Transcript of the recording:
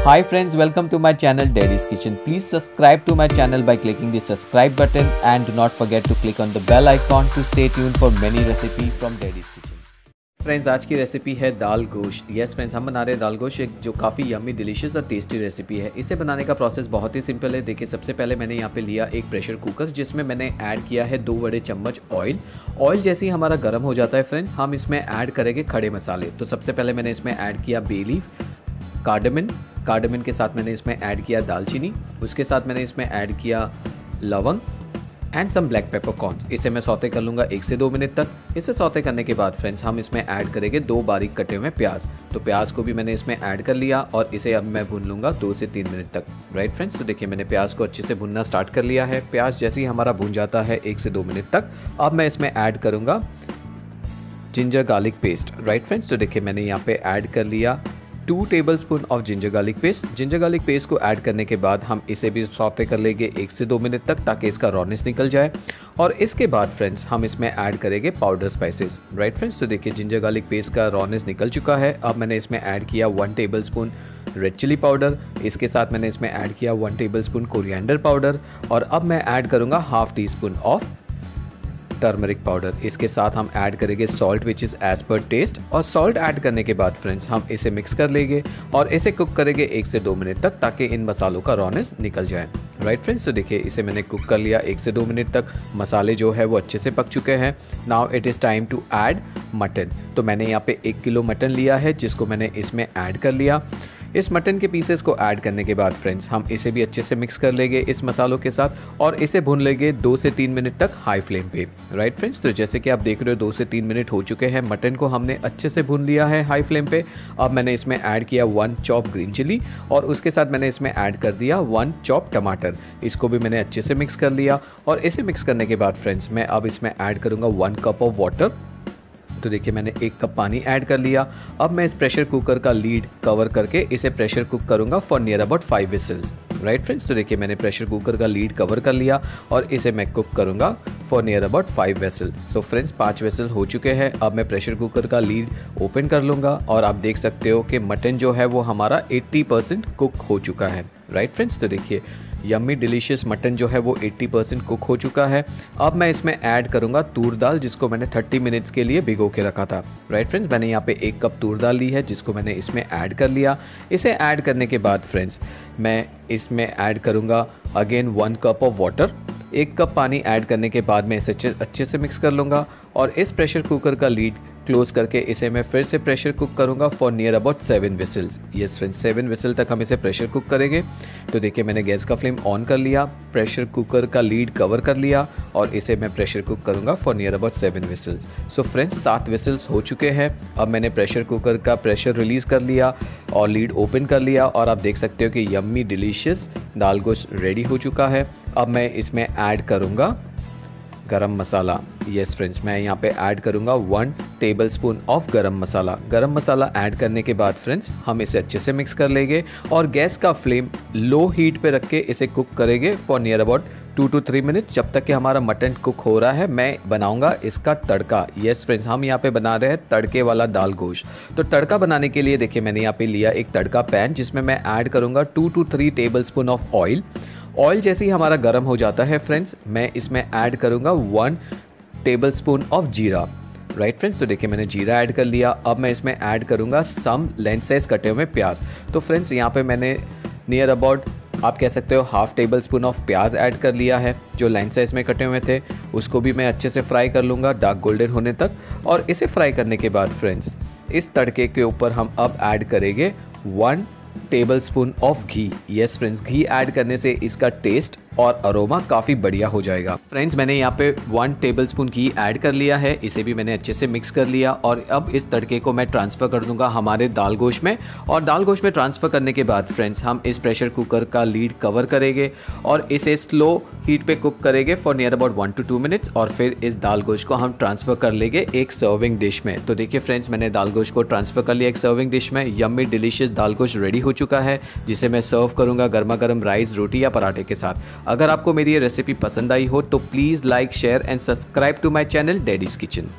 Hi friends, welcome to my channel Daddy's Kitchen. Please subscribe to my channel by clicking the subscribe button and do not forget to click on the bell icon to stay tuned for many recipes from Daddy's Kitchen. Friends, आज की recipe है दाल गोश्त। Yes friends, हम बना रहे हैं दाल गोश्त, एक जो काफ़ी यम्मी डिलीशियस और टेस्टी रेसिपी है। इसे बनाने का प्रोसेस बहुत ही सिंपल है। देखिए, सबसे पहले मैंने यहाँ पे लिया एक प्रेशर कुकर, जिसमें मैंने ऐड किया है 2 बड़े चम्मच ऑयल। ऑयल जैसे ही हमारा गर्म हो जाता है फ्रेंड, हम इसमें ऐड करेंगे खड़े मसाले। तो सबसे पहले मैंने इसमें ऐड किया बे लीफ, कार्डमन के साथ मैंने इसमें ऐड किया दालचीनी, उसके साथ मैंने इसमें ऐड किया लवंग and some black peppercorns. इसे मैं सौते कर लूँगा 1 से 2 मिनट तक। इसे सौते करने के बाद फ्रेंड्स, हम इसमें ऐड करेंगे 2 बारीक कटे हुए प्याज। तो प्याज को भी मैंने इसमें ऐड कर लिया और इसे अब मैं भून लूँगा 2 से 3 मिनट तक। राइट फ्रेंड्स, तो देखिए मैंने प्याज को अच्छे से भुनना स्टार्ट कर लिया है। प्याज जैसे ही हमारा भून जाता है 1 से 2 मिनट तक, अब मैं इसमें ऐड करूँगा ginger garlic paste. Right friends, तो देखिए मैंने यहाँ पे ऐड कर लिया 2 tablespoon of ginger garlic paste. Ginger garlic paste को ऐड करने के बाद हम इसे भी सौते कर लेंगे 1 से 2 मिनट तक, ताकि इसका रॉनेस निकल जाए। और इसके बाद फ्रेंड्स, हम इसमें ऐड करेंगे पाउडर स्पाइसेस। राइट फ्रेंड्स, तो देखिए जिंजर गार्लिक पेस्ट का रॉनेस निकल चुका है। अब मैंने इसमें ऐड किया 1 टेबलस्पून रेड चिली पाउडर। इसके साथ मैंने इसमें ऐड किया 1 टेबलस्पून कोरिएंडर पाउडर। और अब मैं ऐड करूँगा ½ टीस्पून ऑफ टर्मरिक पाउडर। इसके साथ हम ऐड करेंगे salt which is as per taste. और सॉल्ट ऐड करने के बाद फ्रेंड्स, हम इसे मिक्स कर लेंगे और इसे कुक करेंगे 1 से 2 मिनट तक, ताकि इन मसालों का रॉनेस निकल जाए। राइट फ्रेंड्स, तो देखिए इसे मैंने कुक कर लिया 1 से 2 मिनट तक। मसाले जो है वो अच्छे से पक चुके हैं। Now it is time to add mutton. तो मैंने यहाँ पे 1 किलो मटन लिया है, जिसको मैंने इसमें ऐड कर लिया। इस मटन के पीसेस को ऐड करने के बाद फ्रेंड्स, हम इसे भी अच्छे से मिक्स कर लेंगे इस मसालों के साथ और इसे भून लेंगे 2 से 3 मिनट तक हाई फ्लेम पे। राइट फ्रेंड्स, तो जैसे कि आप देख रहे हो 2 से 3 मिनट हो चुके हैं। मटन को हमने अच्छे से भून लिया है हाई फ्लेम पे। अब मैंने इसमें ऐड किया 1 चॉप ग्रीन चिली और उसके साथ मैंने इसमें ऐड कर दिया 1 चॉप टमाटर। इसको भी मैंने अच्छे से मिक्स कर लिया। और इसे मिक्स करने के बाद फ्रेंड्स, मैं अब इसमें ऐड करूँगा 1 कप ऑफ वाटर। तो देखिए मैंने 1 कप पानी ऐड कर लिया। अब मैं इस प्रेशर कुकर का लीड कवर करके इसे प्रेशर कुक करूंगा for near about 5 whistles. Right friends, तो देखिए मैंने प्रेशर कुकर का लीड कवर कर लिया और इसे मैं कुक करूंगा for near about 5 vessels. So friends, 5 vessel हो चुके हैं। अब मैं प्रेशर कुकर का लीड ओपन कर लूँगा और आप देख सकते हो कि मटन जो है वो हमारा 80% कुक हो चुका है। राइट फ्रेंड्स, तो देखिए यम्मी डिलीशियस मटन जो है वो 80% कुक हो चुका है। अब मैं इसमें ऐड करूंगा तूर दाल, जिसको मैंने 30 मिनट्स के लिए भिगो के रखा था। राइट फ्रेंड्स, मैंने यहाँ पे 1 कप तूर दाल ली है, जिसको मैंने इसमें ऐड कर लिया। इसे ऐड करने के बाद फ्रेंड्स, मैं इसमें ऐड करूंगा again 1 cup of water. 1 cup पानी ऐड करने के बाद मैं इसे अच्छे से मिक्स कर लूँगा और इस प्रेशर कुकर का लीड क्लोज करके इसे मैं फिर से प्रेशर कुक करूंगा for near about 7 whistles. Yes friends, 7 whistle तक हम इसे प्रेशर कुक करेंगे। तो देखिए मैंने गैस का फ्लेम ऑन कर लिया, प्रेशर कुकर का लीड कवर कर लिया और इसे मैं प्रेशर कुक करूंगा for near about 7 whistles. So friends, 7 whistles हो चुके हैं। अब मैंने प्रेशर कुकर का प्रेशर रिलीज़ कर लिया और लीड ओपन कर लिया और आप देख सकते हो कि यम्मी डिलीशियस दाल गोश्त रेडी हो चुका है। अब मैं इसमें ऐड करूँगा गरम मसाला। यस फ्रेंड्स, मैं यहाँ पे ऐड करूँगा 1 टेबलस्पून ऑफ गरम मसाला। गरम मसाला ऐड करने के बाद फ्रेंड्स, हम इसे अच्छे से मिक्स कर लेंगे और गैस का फ्लेम लो हीट पे रख के इसे कुक करेंगे for near about 2 to 3 minutes, जब तक कि हमारा मटन कुक हो रहा है। मैं बनाऊंगा इसका तड़का। यस फ्रेंड्स, हम यहाँ पे बना रहे हैं तड़के वाला दाल गोश्त। तो तड़का बनाने के लिए देखिए मैंने यहाँ पे लिया एक तड़का पैन, जिसमें मैं ऐड करूँगा 2 to 3 tablespoon of oil. Oil जैसे ही हमारा गर्म हो जाता है फ्रेंड्स, मैं इसमें ऐड करूँगा 1 टेबलस्पून ऑफ जीरा। राइट फ्रेंड्स, तो देखिए मैंने जीरा ऐड कर लिया। अब मैं इसमें ऐड करूँगा सम लेंथ साइज कटे हुए प्याज। तो फ्रेंड्स, यहाँ पे मैंने नियर अबाउट आप कह सकते हो ½ टेबलस्पून ऑफ प्याज ऐड कर लिया है, जो लाइन साइज में कटे हुए थे। उसको भी मैं अच्छे से फ्राई कर लूँगा डार्क गोल्डन होने तक। और इसे फ्राई करने के बाद फ्रेंड्स, इस तड़के के ऊपर हम अब ऐड करेंगे 1 tablespoon of ghee. Yes friends, ghee add करने से इसका टेस्ट और अरोमा काफ़ी बढ़िया हो जाएगा। फ्रेंड्स, मैंने यहाँ पे 1 टेबलस्पून घी ऐड कर लिया है। इसे भी मैंने अच्छे से मिक्स कर लिया और अब इस तड़के को मैं ट्रांसफ़र कर दूंगा हमारे दाल गोश्त में। और दाल गोश्त में ट्रांसफ़र करने के बाद फ्रेंड्स, हम इस प्रेशर कुकर का लीड कवर करेंगे और इसे स्लो हीट पे कुक करेंगे for near about 1 to 2 minutes. और फिर इस दाल गोश्त को हम ट्रांसफ़र कर लेंगे एक सर्विंग डिश में। तो देखिए फ्रेंड्स, मैंने दाल गोश्त को ट्रांसफ़र कर लिया एक सर्विंग डिश में। यम्मी डिलीशियस दाल गोश्त रेडी हो चुका है, जिसे मैं सर्व करूँगा गर्मा गर्म राइस, रोटी या पराठे के साथ। अगर आपको मेरी ये रेसिपी पसंद आई हो तो please like, share and subscribe to my channel Daddy's kitchen.